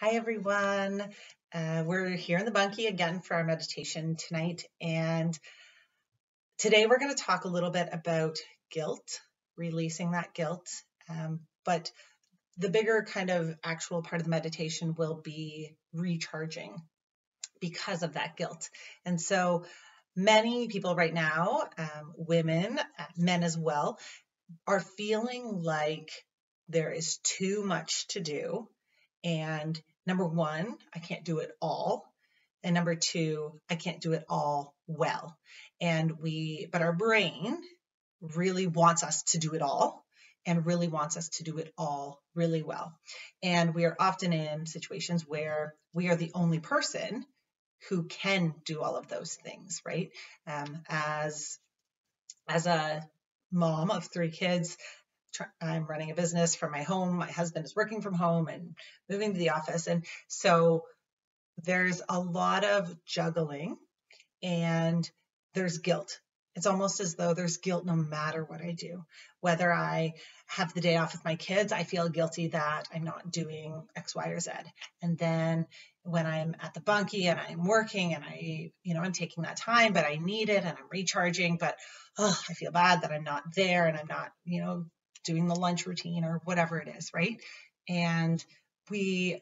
Hi, everyone. We're here in the Bunkie again for our meditation tonight. And today we're going to talk a little bit about guilt, releasing that guilt. But the bigger kind of actual part of the meditation will be recharging because of that guilt. And so many people right now, women, men as well, are feeling like there is too much to do. And number one, I can't do it all. And number two, I can't do it all well. But our brain really wants us to do it all and really wants us to do it all really well. And we are often in situations where we are the only person who can do all of those things, right? As a mom of three kids, I'm running a business from my home. My husband is working from home and moving to the office. And so there's a lot of juggling and there's guilt. It's almost as though there's guilt no matter what I do. Whether I have the day off with my kids, I feel guilty that I'm not doing X, Y, or Z. And then when I'm at the Bunkie and I'm working and I'm taking that time, but I need it and I'm recharging, but I feel bad that I'm not there and I'm not, doing the lunch routine or whatever it is, right? And we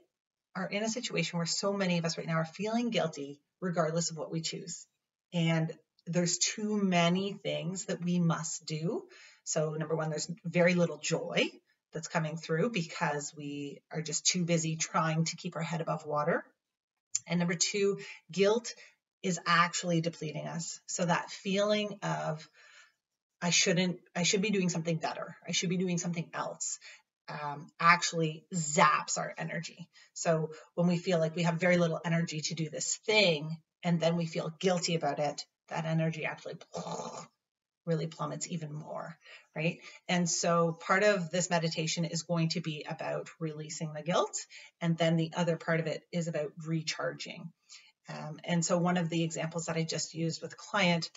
are in a situation where so many of us right now are feeling guilty regardless of what we choose. And there's too many things that we must do. So number one, there's very little joy that's coming through because we are just too busy trying to keep our head above water. And number two, guilt is actually depleting us. So that feeling of I should be doing something better. I should be doing something else. Actually zaps our energy. So when we feel like we have very little energy to do this thing, and then we feel guilty about it, that energy actually really plummets even more, right? And so part of this meditation is going to be about releasing the guilt, and then the other part of it is about recharging. And so one of the examples that I just used with a client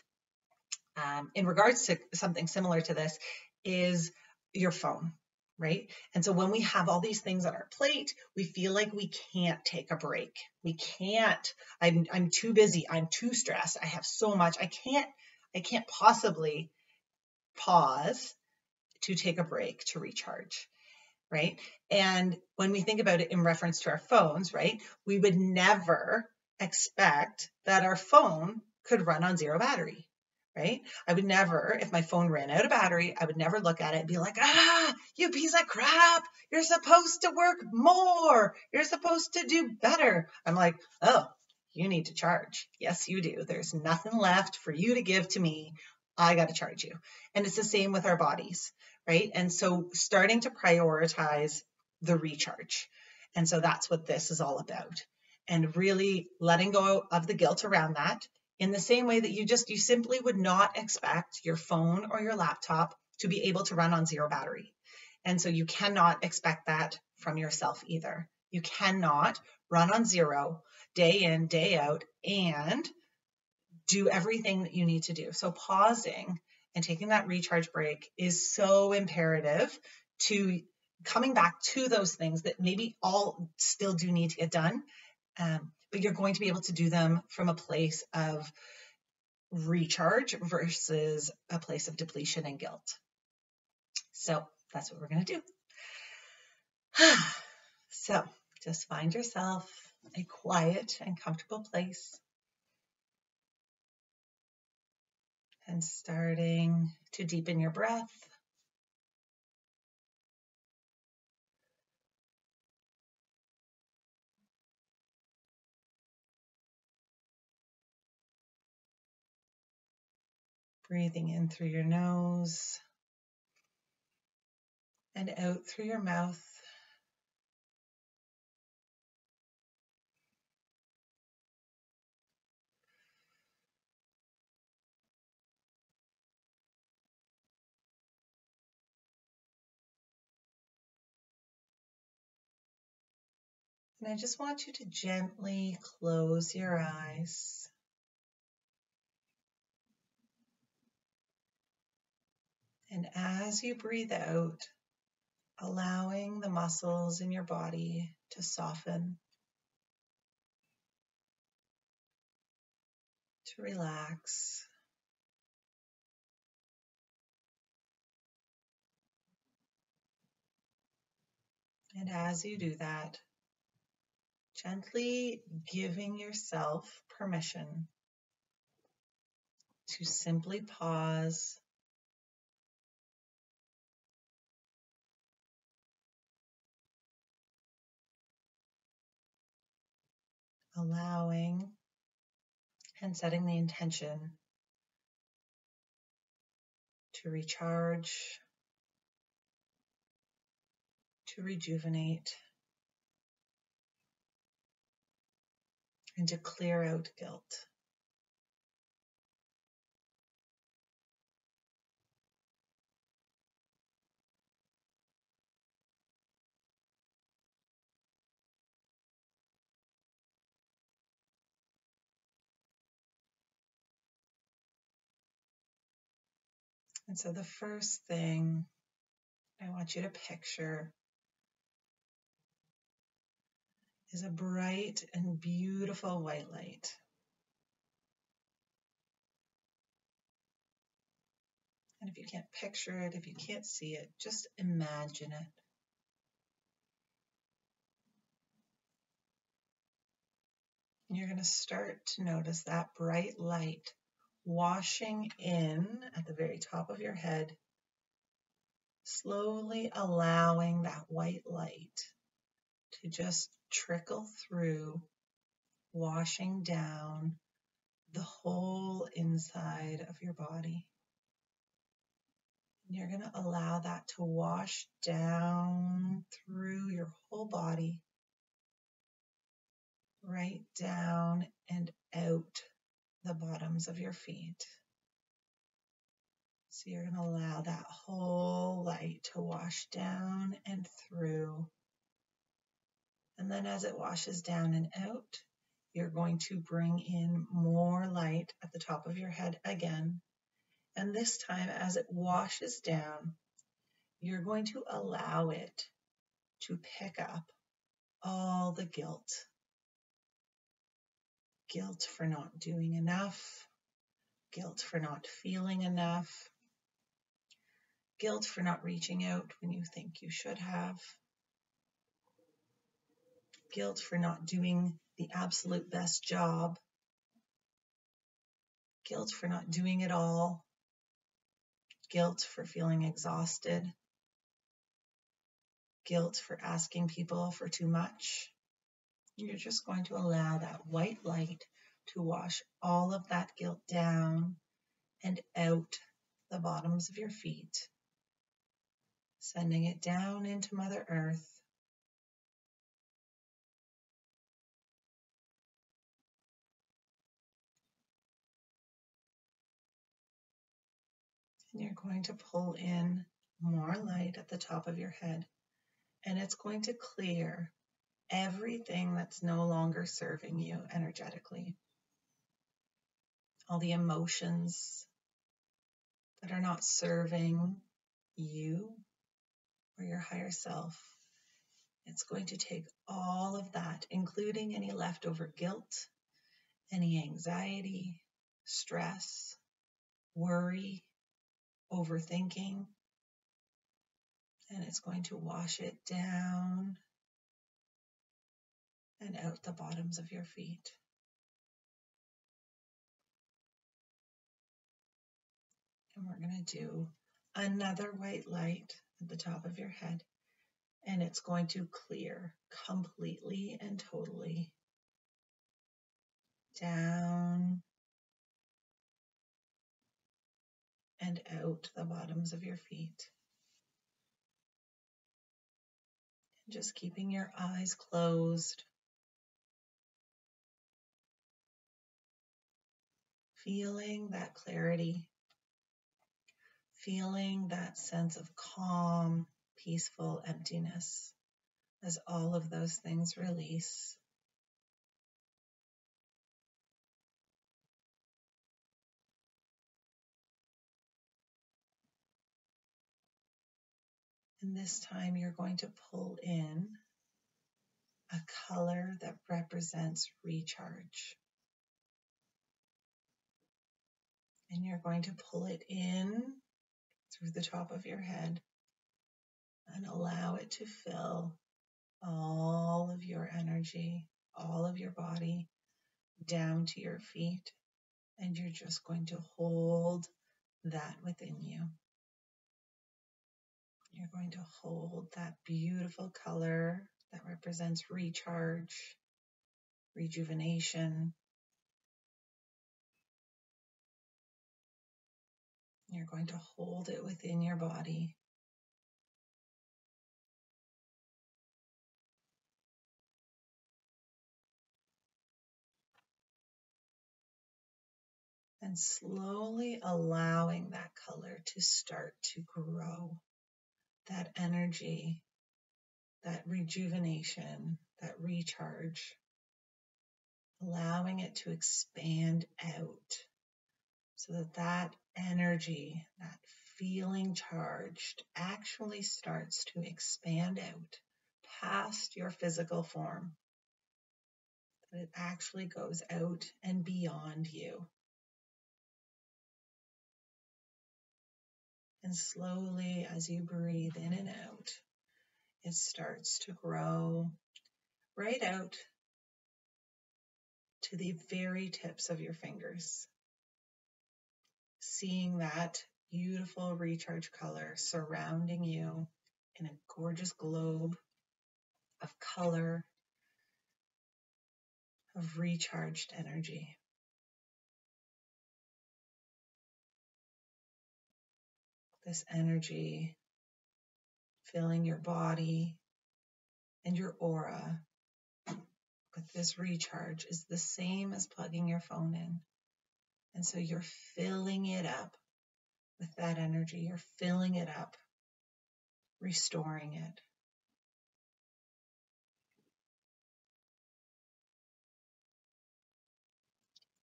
in regards to something similar to this is your phone, right? And so when we have all these things on our plate, we feel like we can't take a break. We can't. I'm too busy. I'm too stressed. I have so much. I can't possibly pause to take a break to recharge, right? And when we think about it in reference to our phones, right, we would never expect that our phone could run on zero battery, right? I would never, if my phone ran out of battery, I would never look at it and be like, you piece of crap, you're supposed to work more. You're supposed to do better. I'm like, oh, you need to charge. Yes, you do. There's nothing left for you to give to me. I got to charge you. And it's the same with our bodies, right? And so starting to prioritize the recharge. And so that's what this is all about. And really letting go of the guilt around that in the same way that you simply would not expect your phone or your laptop to be able to run on zero battery. And so you cannot expect that from yourself either. You cannot run on zero day in, day out, and do everything that you need to do. So pausing and taking that recharge break is so imperative to coming back to those things that maybe all still do need to get done. But you're going to be able to do them from a place of recharge versus a place of depletion and guilt. So that's what we're going to do. So just find yourself a quiet and comfortable place. And starting to deepen your breath. Breathing in through your nose and out through your mouth. And I just want you to gently close your eyes. And as you breathe out, allowing the muscles in your body to soften to relax. And as you do that, gently giving yourself permission to simply pause, allowing and setting the intention to recharge, to rejuvenate, and to clear out guilt. And so the first thing I want you to picture is a bright and beautiful white light. And if you can't picture it, if you can't see it, just imagine it. And you're going to start to notice that bright light washing in at the very top of your head, slowly allowing that white light to just trickle through, washing down the whole inside of your body. And you're going to allow that to wash down through your whole body, right down and out the bottoms of your feet. So you're going to allow that whole light to wash down and through. And then as it washes down and out, you're going to bring in more light at the top of your head again. And this time, as it washes down, you're going to allow it to pick up all the guilt. Guilt for not doing enough, guilt for not feeling enough, guilt for not reaching out when you think you should have, guilt for not doing the absolute best job, guilt for not doing it all, guilt for feeling exhausted, guilt for asking people for too much. You're just going to allow that white light to wash all of that guilt down and out the bottoms of your feet, sending it down into Mother Earth. And you're going to pull in more light at the top of your head, and it's going to clear everything that's no longer serving you energetically. All the emotions that are not serving you or your higher self. It's going to take all of that, including any leftover guilt, any anxiety, stress, worry, overthinking, and it's going to wash it down and out the bottoms of your feet. And we're going to do another white light at the top of your head, and it's going to clear completely and totally down and out the bottoms of your feet. And just keeping your eyes closed, feeling that clarity, feeling that sense of calm, peaceful emptiness as all of those things release. And this time you're going to pull in a color that represents recharge. And you're going to pull it in through the top of your head and allow it to fill all of your energy, all of your body down to your feet. And you're just going to hold that within you. You're going to hold that beautiful color that represents recharge, rejuvenation. You're going to hold it within your body. And slowly allowing that color to start to grow. That energy, that rejuvenation, that recharge. Allowing it to expand out so that that energy, that feeling charged, actually starts to expand out past your physical form. That it actually goes out and beyond you. And slowly, as you breathe in and out, it starts to grow right out to the very tips of your fingers. Seeing that beautiful recharge color surrounding you in a gorgeous globe of color, of recharged energy. This energy filling your body and your aura with this recharge is the same as plugging your phone in. And so you're filling it up with that energy. You're filling it up, restoring it.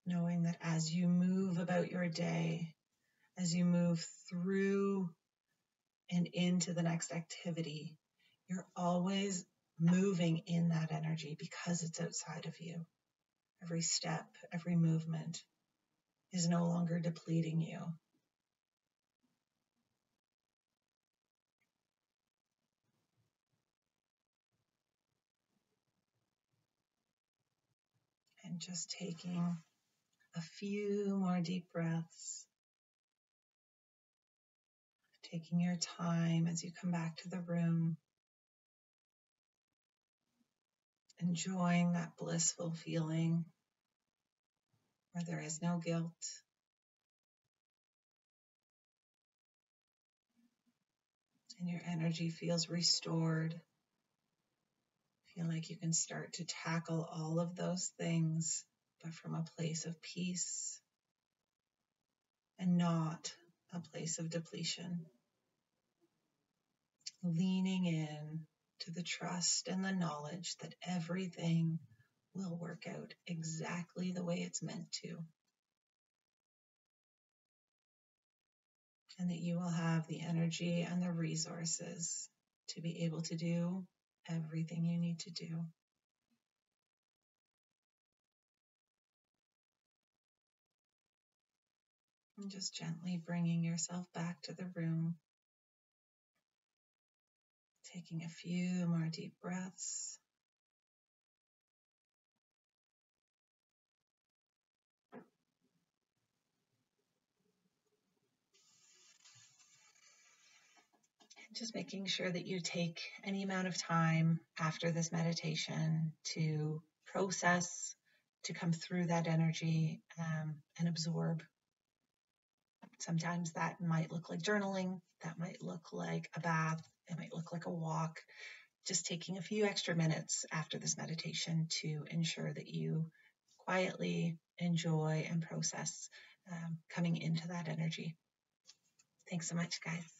Knowing that as you move about your day, as you move through and into the next activity, you're always moving in that energy because it's outside of you. Every step, every movement is no longer depleting you. And just taking a few more deep breaths, taking your time as you come back to the room, enjoying that blissful feeling where there is no guilt. And your energy feels restored. Feel like you can start to tackle all of those things, but from a place of peace and not a place of depletion. Leaning in to the trust and the knowledge that everything will work out exactly the way it's meant to. And that you will have the energy and the resources to be able to do everything you need to do. And just gently bringing yourself back to the room. Taking a few more deep breaths. Just making sure that you take any amount of time after this meditation to process, to come through that energy and absorb. Sometimes that might look like journaling, that might look like a bath, it might look like a walk. Just taking a few extra minutes after this meditation to ensure that you quietly enjoy and process coming into that energy. Thanks so much, guys.